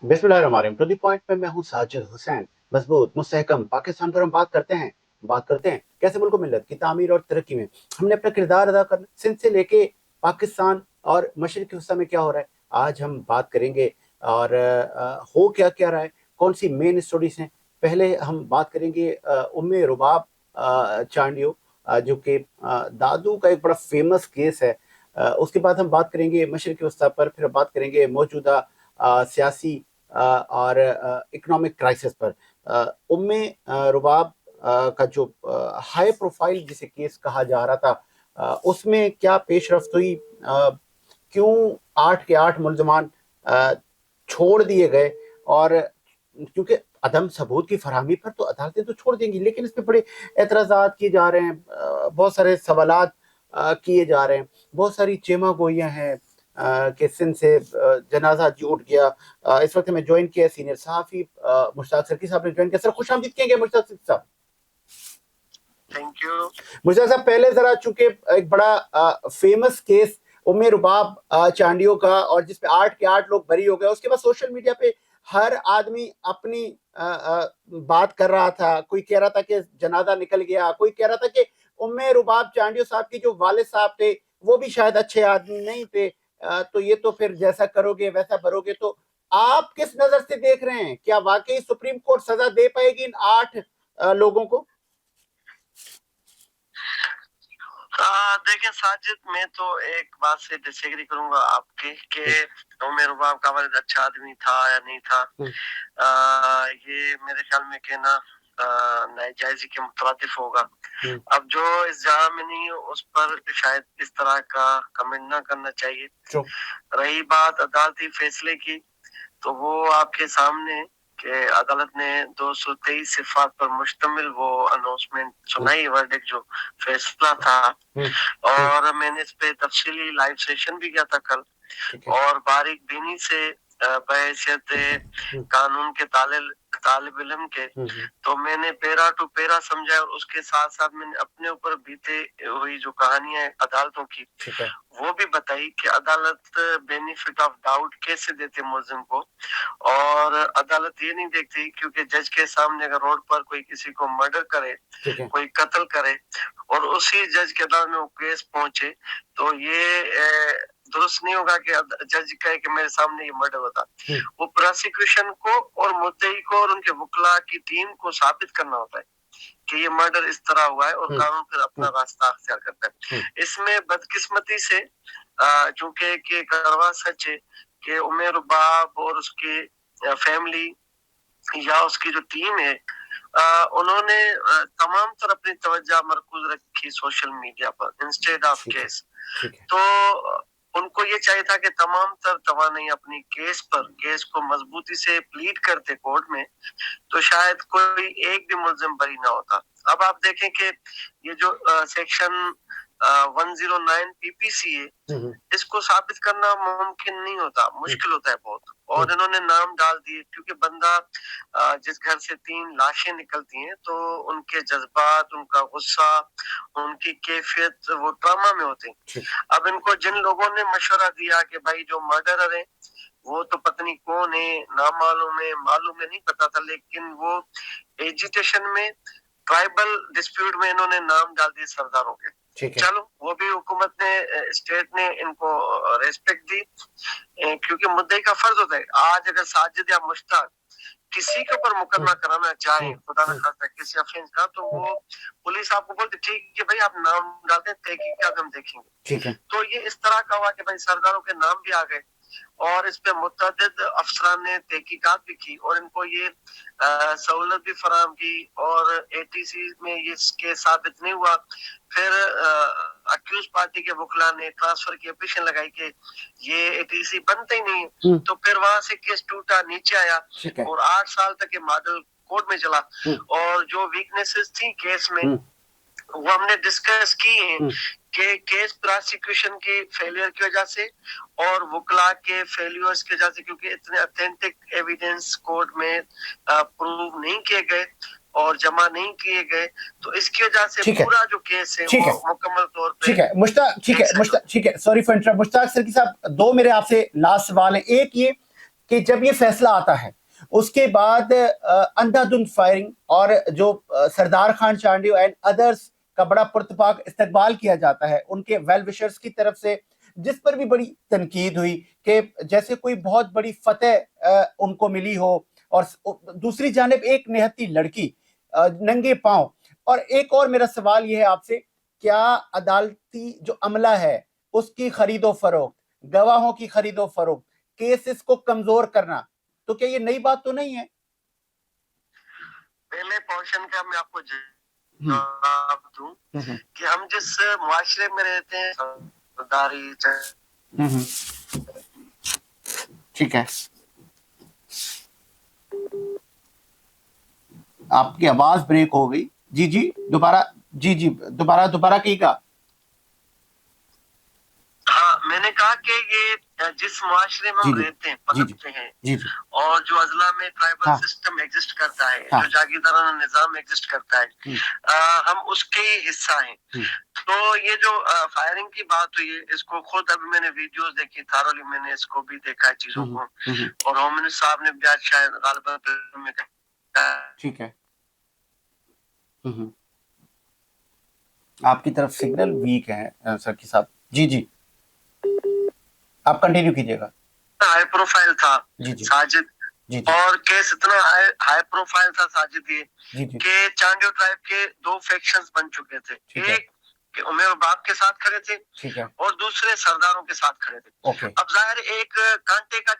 بسم اللہ الرحمن الرحیم. ٹو دی پوائنٹ میں ہوں ساجد حسین. مضبوط مستحکم پاکستان پر ہم بات کرتے ہیں کیسے ملک و ملت کی تعمیر اور ترقی میں ہم نے اپنا کردار ادا کرنا. سندھ سے لے کے پاکستان اور مشرقی حصہ میں کیا ہو رہا ہے آج ہم بات کریں گے. اور ہو کیا رہا ہے, کون سی مین اسٹوریز ہیں. پہلے ہم بات کریں گے ام رباب چانڈیو, جو کہ دادو کا ایک بڑا فیمس کیس ہے. اس کے بعد ہم بات کریں گے مشرقی وسطی پر, پھر بات کریں گے موجودہ سیاسی اور اکنامک کرائسس پر. ام رباب کا جو ہائی پروفائل جسے کیس کہا جا رہا تھا, اس میں کیا پیش رفت ہوئی, کیوں 8 کے 8 ملزمان چھوڑ دیے گئے, اور کیونکہ عدم ثبوت کی فراہمی پر تو عدالتیں تو چھوڑ دیں گی, لیکن اس پہ بڑے اعتراضات کیے جا رہے ہیں, بہت سارے سوالات کیے جا رہے ہیں, بہت ساری چیمہ گوئیاں ہیں کہ سندھ سے جنازہ اٹھ گیا. اس وقت میں جوائن کیا سینئر صحافی مشتاق سرکی صاحب نے جوائن کیا. سر خوش آمدید کہیں گے مشتاق سرکی صاحب. Thank you. مشتاق صاحب پہلے ذرا, چونکہ ایک بڑا فیمس کیس ام رباب چانڈیو کا, اور جس پہ 8 کے 8 لوگ بری ہو گئے, اس کے بعد سوشل میڈیا پہ ہر آدمی اپنی بات کر رہا تھا. کوئی کہہ رہا تھا کہ جنازہ نکل گیا, کوئی کہہ رہا تھا کہ ام رباب چانڈیو صاحب کی جو والد صاحب تھے وہ بھی شاید اچھے آدمی نہیں تھے, تو یہ تو پھر جیسا کرو گے ویسا بھرو گے. تو آپ کس نظر سے دیکھ رہے ہیں, کیا واقعی سپریم کورٹ سزا دے پائے گی ان 8 لوگوں کو؟ دیکھیں ساجد, میں تو ایک بات سے ڈس ایگری کروں گا آپ کے کہ ام رباب کا والد اچھا آدمی تھا یا نہیں تھا. یہ میرے خیال میں کہنا ناجائزی کے مترادف ہوگا. اب جو اس جہاں میں نہیں اس پر شاید اس طرح کا کمنٹ نہ کرنا چاہیے. رہی بات عدالتی فیصلے کی, تو وہ آپ کے سامنے کہ عدالت نے 223 صفات پر مشتمل وہ اناؤنسمنٹ سنائی, ورڈکٹ جو فیصلہ تھا, اور میں نے اس پہ تفصیلی لائیو سیشن بھی کیا تھا کل, اور باریک بینی سے بحیثیت قانون کے طالب علم کے, تو میں نے پیرا ٹو پیرا سمجھا, اور اس کے ساتھ ساتھ میں نے اپنے اوپر بیتے ہوئی جو کہانیاں عدالتوں کی وہ بھی بتائی کہ عدالت بینیفٹ آف ڈاؤٹ کیسے دیتے ملزم کو. اور عدالت یہ نہیں دیکھتی کیونکہ جج کے سامنے اگر روڈ پر کوئی کسی کو مرڈر کرے, کوئی قتل کرے, اور اسی جج کے عدالت میں وہ کیس پہنچے, تو یہ درست نہیں ہوگا کہ جج کہے کہ میرے سامنے یہ مرڈر ہوتا. وہ پروسیکیوشن کو اور مدعی کو اور ان کے وکلاء کی ٹیم کو ثابت کرنا ہوتا ہے کہ یہ مرڈر اس طرح ہوا ہے, اور قانون پھر اپنا راستہ اختیار کرتا ہے. اس میں بدقسمتی سے چونکہ کہ کڑوا سچ ہے کہ ام رباب اور اس کی فیملی یا اس کی جو ٹیم ہے, انہوں نے تمام طرح اپنی توجہ مرکوز رکھی social media per instead of case. تو ان کو یہ چاہیے تھا کہ تمام تر توانائی اپنی کیس کو مضبوطی سے پلیڈ کرتے کورٹ میں, تو شاید کوئی ایک بھی ملزم بری نہ ہوتا. اب آپ دیکھیں کہ یہ جو سیکشن 109 پی پی سی ہے, اس کو ثابت کرنا ممکن نہیں ہوتا, مشکل ہوتا ہے بہت. اور انہوں نے نام ڈال دیے کیونکہ بندہ جس گھر سے 3 لاشیں نکلتی ہیں تو ان کے جذبات, ان کا غصہ, ان کی کیفیت وہ ٹراما میں ہوتے ہیں. اب ان کو جن لوگوں نے مشورہ دیا کہ بھائی جو مرڈرر ہیں وہ تو پتنی کون ہے, نامعلوم ہے, معلوم ہے, نہیں پتا تھا, لیکن وہ ایجیٹیشن میں ٹرائبل ڈسپیوٹ میں انہوں نے نام ڈال دیے سرداروں کے. چلو وہ بھی حکومت نے, اسٹیٹ نے ان کو ریسپیکٹ دی, کیونکہ مدعی کا فرض ہوتا ہے. آج اگر ساجد یا مشتاق کسی کے اوپر مقدمہ کرانا چاہیں, خدا نہ خواستہ کسی افینس کا, تو وہ پولیس آپ کو بولتے ٹھیک ہے بھائی آپ نام ڈال دیں, تحقیقات ہم دیکھیں گے. تو یہ اس طرح کا ہوا کہ بھائی سرداروں کے نام بھی آ گئے, اور اس پہ متعدد افسران نے تحقیقات بھی کی, اور ان کو یہ سہولت بھی فراہم کی, اور اے ٹی سی میں یہ کیس ثابت نہیں ہوا. پھر اکیوز پارٹی کے وکلاء نے ٹرانسفر کی اپلیکیشن لگائی کہ یہ اے ٹی سی بنتا ہی نہیں, تو پھر وہاں سے کیس ٹوٹا, نیچے آیا, اور 8 سال تک یہ ماڈل کورٹ میں چلا. اور جو ویکنیسز تھی کیس میں وہ ہم نے ڈسکس کی ہیں کہ کیس پروسیکیوشن کی فیلئر کی وجہ سے اور وکلاء کے فیلیورز کی وجہ سے, کیونکہ اتنے اتھینٹک ایویڈنس کورٹ میں پروو نہیں کیے گئے اور جمع نہیں کیے گئے, تو اس کی وجہ سے پورا جو کیس ہے وہ مکمل طور پہ. ٹھیک ہے, سوری فار انٹرپٹ. مشتاق سرکی صاحب, 2 میرے آپ سے لاسٹ سوال ہیں. ایک یہ کہ جب یہ فیصلہ آتا ہے اس کے بعد اندھا دھند فائرنگ اور جو سردار خان چانڈیو اینڈ ادرس کا بڑا پرتپاک استقبال کیا جاتا ہے ان کے ویل وشرز کی طرف سے، جس پر بھی بڑی تنقید ہوئی کہ جیسے کوئی بہت بڑی فتح ان کو ملی ہو، اور دوسری جانب ایک نہتی لڑکی ننگے پاؤں. اور ایک اور میرا سوال یہ ہے آپ سے، کیا عدالتی جو عملہ ہے اس کی خرید و فروخت، گواہوں کی خرید و فروخت، کیسز کو کمزور کرنا، تو کیا یہ نئی بات تو نہیں ہے؟ پہلے پورشن کا میں آپ کو جواب دوں کہ ہم جس معاشرے میں رہتے ہیں سرداری ٹھیک ہے، آپ کی آواز بریک ہو گئی. جی دوبارہ کہیے گا. ہاں میں نے کہا کہ یہ جس معاشرے میں ہم رہتے ہیں پنپتے ہیں اور جو اضلاع میں ٹرائبل سسٹم ایگزسٹ کرتا ہے، جو جاگیردارانہ نظام ایگزسٹ کرتا ہے، ہم اس کے حصہ ہیں. تو یہ جو فائرنگ کی بات ہوئی ہے، اس کو خود ابھی میں نے ویڈیوز دیکھی تھارولی، میں نے اس کو بھی دیکھا ہے چیزوں کو، اور ہوم منسٹر صاحب نے بھی آج شاید غالباً میں ٹھیک ہے. آپ کی طرف سگنل ویک ہے سرکی صاحب. جی آپ کنٹینیو کیجئے گا. ہائی پروفائل تھا ساجد، اور کیس اتنا ہائی پروفائل تھا ساجد یہ کہ چانڈیو ٹرائب کے دو فیکشنز بن چکے تھے. ایک کہ عمر باپ کے ساتھ کھڑے تھے، اور دوسرے سرداروں کے ساتھ کھڑے تھے. اب ظاہر ایک کانٹے کا